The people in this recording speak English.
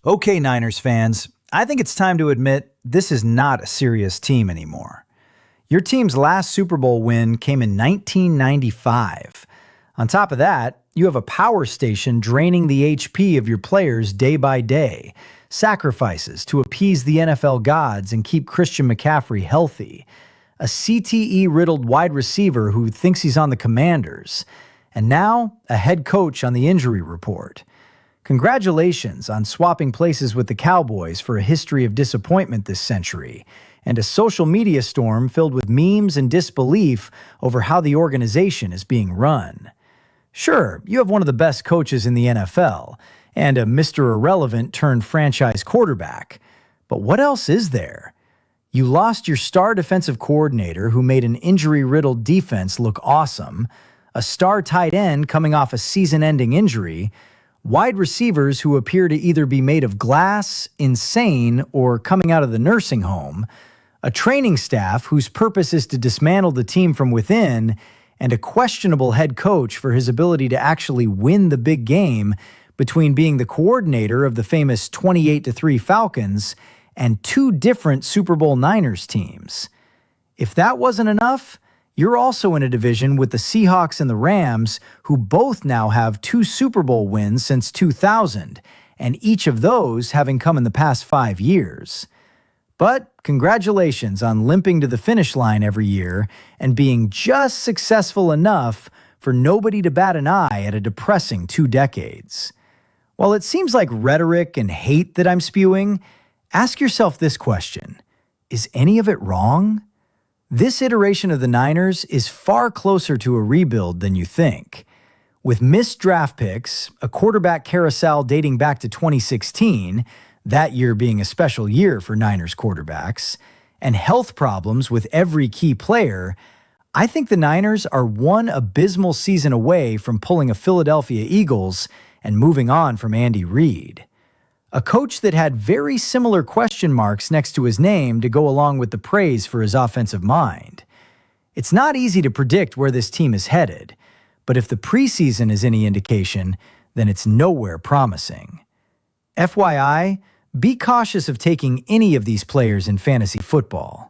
Okay, Niners fans, I think it's time to admit this is not a serious team anymore. Your team's last Super Bowl win came in 1995. On top of that, you have a power station draining the HP of your players day by day, sacrifices to appease the NFL gods and keep Christian McCaffrey healthy, a CTE-riddled wide receiver who thinks he's on the Commanders, and now a head coach on the injury report. Congratulations on swapping places with the Cowboys for a history of disappointment this century, and a social media storm filled with memes and disbelief over how the organization is being run. Sure, you have one of the best coaches in the NFL, and a Mr. Irrelevant turned franchise quarterback. But what else is there? You lost your star defensive coordinator who made an injury-riddled defense look awesome, a star tight end coming off a season-ending injury, wide receivers who appear to either be made of glass, insane, or coming out of the nursing home, a training staff whose purpose is to dismantle the team from within, and a questionable head coach for his ability to actually win the big game between being the coordinator of the famous 28-3 Falcons and two different Super Bowl Niners teams. If that wasn't enough, you're also in a division with the Seahawks and the Rams, who both now have two Super Bowl wins since 2000, and each of those having come in the past 5 years. But congratulations on limping to the finish line every year and being just successful enough for nobody to bat an eye at a depressing 2 decades. While it seems like rhetoric and hate that I'm spewing, ask yourself this question: is any of it wrong? This iteration of the Niners is far closer to a rebuild than you think. With missed draft picks, a quarterback carousel dating back to 2016, that year being a special year for Niners quarterbacks, and health problems with every key player, I think the Niners are one abysmal season away from pulling a Philadelphia Eagles and moving on from Andy Reid. A coach that had very similar question marks next to his name to go along with the praise for his offensive mind. It's not easy to predict where this team is headed, but if the preseason is any indication, then it's nowhere promising. FYI, be cautious of taking any of these players in fantasy football.